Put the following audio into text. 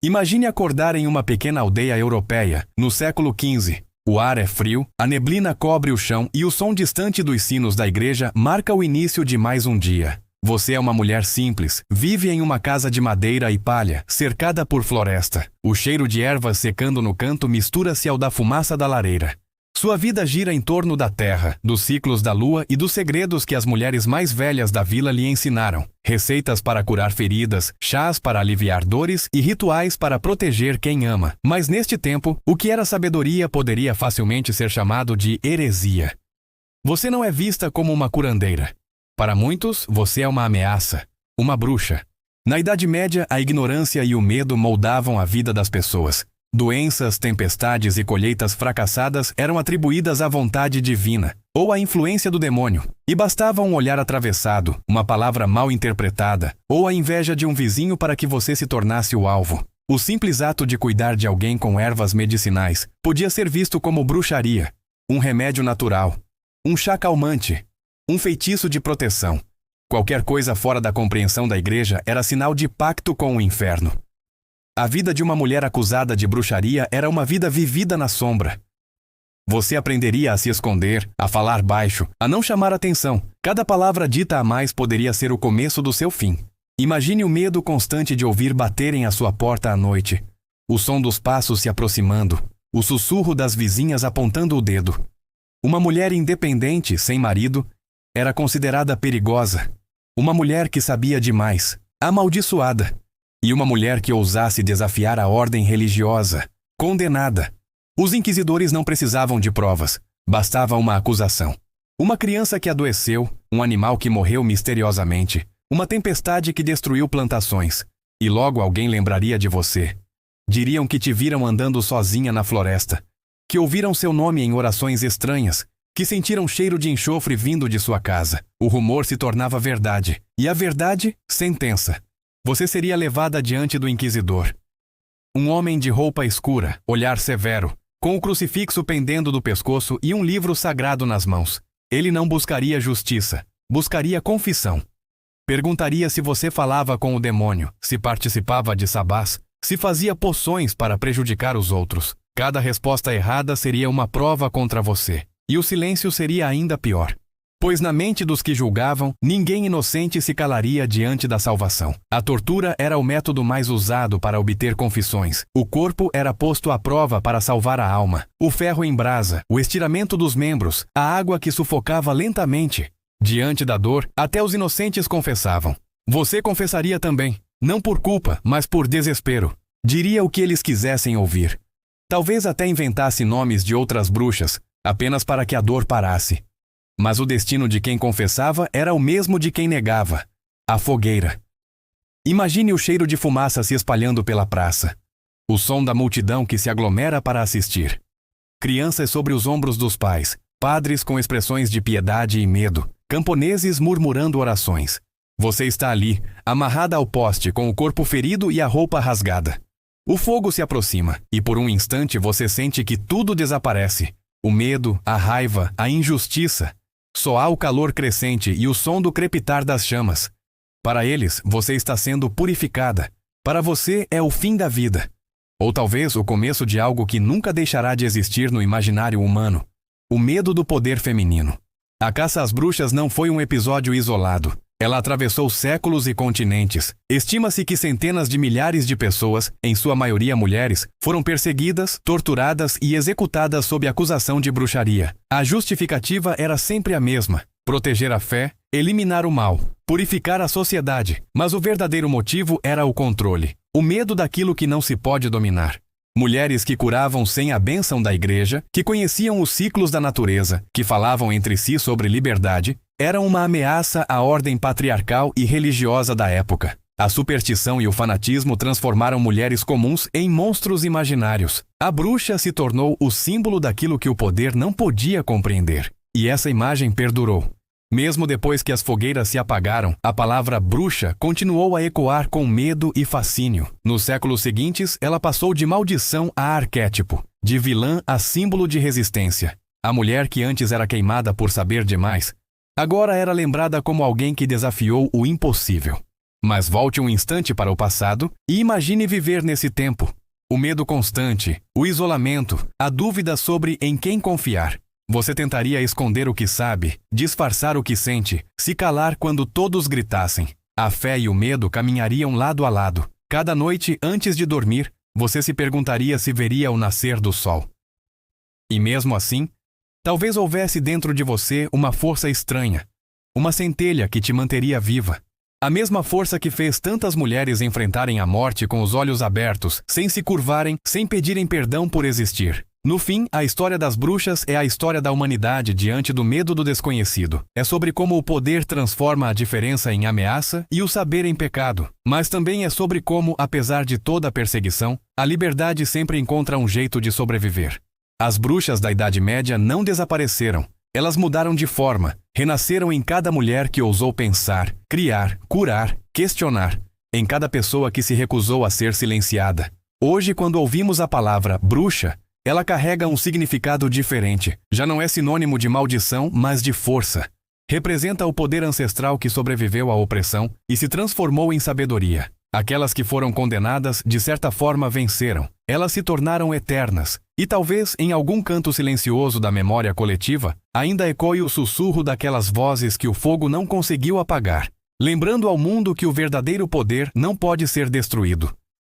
Imagine acordar em uma pequena aldeia europeia, no século XV. O ar é frio, a neblina cobre o chão e o som distante dos sinos da igreja marca o início de mais um dia. Você é uma mulher simples, vive em uma casa de madeira e palha, cercada por floresta. O cheiro de ervas secando no canto mistura-se ao da fumaça da lareira. Sua vida gira em torno da terra, dos ciclos da lua e dos segredos que as mulheres mais velhas da vila lhe ensinaram. Receitas para curar feridas, chás para aliviar dores e rituais para proteger quem ama. Mas neste tempo, o que era sabedoria poderia facilmente ser chamado de heresia. Você não é vista como uma curandeira. Para muitos, você é uma ameaça, uma bruxa. Na Idade Média, a ignorância e o medo moldavam a vida das pessoas. Doenças, tempestades e colheitas fracassadas eram atribuídas à vontade divina, ou à influência do demônio, e bastava um olhar atravessado, uma palavra mal interpretada, ou a inveja de um vizinho para que você se tornasse o alvo. O simples ato de cuidar de alguém com ervas medicinais podia ser visto como bruxaria, um remédio natural, um chá calmante, um feitiço de proteção. Qualquer coisa fora da compreensão da igreja era sinal de pacto com o inferno. A vida de uma mulher acusada de bruxaria era uma vida vivida na sombra. Você aprenderia a se esconder, a falar baixo, a não chamar atenção. Cada palavra dita a mais poderia ser o começo do seu fim. Imagine o medo constante de ouvir baterem à sua porta à noite, o som dos passos se aproximando, o sussurro das vizinhas apontando o dedo. Uma mulher independente, sem marido, era considerada perigosa. Uma mulher que sabia demais, amaldiçoada. E uma mulher que ousasse desafiar a ordem religiosa, condenada. Os inquisidores não precisavam de provas, bastava uma acusação. Uma criança que adoeceu, um animal que morreu misteriosamente, uma tempestade que destruiu plantações. E logo alguém lembraria de você. Diriam que te viram andando sozinha na floresta, que ouviram seu nome em orações estranhas, que sentiram cheiro de enxofre vindo de sua casa. O rumor se tornava verdade, e a verdade, sentença. Você seria levada diante do inquisidor. Um homem de roupa escura, olhar severo, com o crucifixo pendendo do pescoço e um livro sagrado nas mãos. Ele não buscaria justiça, buscaria confissão. Perguntaria se você falava com o demônio, se participava de sabás, se fazia poções para prejudicar os outros. Cada resposta errada seria uma prova contra você, e o silêncio seria ainda pior. Pois na mente dos que julgavam, ninguém inocente se calaria diante da salvação. A tortura era o método mais usado para obter confissões. O corpo era posto à prova para salvar a alma. O ferro em brasa, o estiramento dos membros, a água que sufocava lentamente. Diante da dor, até os inocentes confessavam. Você confessaria também, não por culpa, mas por desespero. Diria o que eles quisessem ouvir. Talvez até inventasse nomes de outras bruxas, apenas para que a dor parasse. Mas o destino de quem confessava era o mesmo de quem negava: a fogueira. Imagine o cheiro de fumaça se espalhando pela praça. O som da multidão que se aglomera para assistir. Crianças sobre os ombros dos pais, padres com expressões de piedade e medo, camponeses murmurando orações. Você está ali, amarrada ao poste com o corpo ferido e a roupa rasgada. O fogo se aproxima, e por um instante você sente que tudo desaparece. O medo, a raiva, a injustiça. Só há o calor crescente e o som do crepitar das chamas. Para eles, você está sendo purificada. Para você, é o fim da vida. Ou talvez o começo de algo que nunca deixará de existir no imaginário humano. O medo do poder feminino. A caça às bruxas não foi um episódio isolado. Ela atravessou séculos e continentes. Estima-se que centenas de milhares de pessoas, em sua maioria mulheres, foram perseguidas, torturadas e executadas sob acusação de bruxaria. A justificativa era sempre a mesma: proteger a fé, eliminar o mal, purificar a sociedade. Mas o verdadeiro motivo era o controle, o medo daquilo que não se pode dominar. Mulheres que curavam sem a bênção da igreja, que conheciam os ciclos da natureza, que falavam entre si sobre liberdade, eram uma ameaça à ordem patriarcal e religiosa da época. A superstição e o fanatismo transformaram mulheres comuns em monstros imaginários. A bruxa se tornou o símbolo daquilo que o poder não podia compreender. E essa imagem perdurou. Mesmo depois que as fogueiras se apagaram, a palavra bruxa continuou a ecoar com medo e fascínio. Nos séculos seguintes, ela passou de maldição a arquétipo, de vilã a símbolo de resistência. A mulher que antes era queimada por saber demais, agora era lembrada como alguém que desafiou o impossível. Mas volte um instante para o passado e imagine viver nesse tempo. O medo constante, o isolamento, a dúvida sobre em quem confiar. Você tentaria esconder o que sabe, disfarçar o que sente, se calar quando todos gritassem. A fé e o medo caminhariam lado a lado. Cada noite, antes de dormir, você se perguntaria se veria o nascer do sol. E mesmo assim, talvez houvesse dentro de você uma força estranha, uma centelha que te manteria viva. A mesma força que fez tantas mulheres enfrentarem a morte com os olhos abertos, sem se curvarem, sem pedirem perdão por existir. No fim, a história das bruxas é a história da humanidade diante do medo do desconhecido. É sobre como o poder transforma a diferença em ameaça e o saber em pecado. Mas também é sobre como, apesar de toda a perseguição, a liberdade sempre encontra um jeito de sobreviver. As bruxas da Idade Média não desapareceram. Elas mudaram de forma, renasceram em cada mulher que ousou pensar, criar, curar, questionar, em cada pessoa que se recusou a ser silenciada. Hoje, quando ouvimos a palavra bruxa, ela carrega um significado diferente. Já não é sinônimo de maldição, mas de força. Representa o poder ancestral que sobreviveu à opressão e se transformou em sabedoria. Aquelas que foram condenadas, de certa forma, venceram. Elas se tornaram eternas. E talvez, em algum canto silencioso da memória coletiva, ainda ecoe o sussurro daquelas vozes que o fogo não conseguiu apagar, lembrando ao mundo que o verdadeiro poder não pode ser destruído.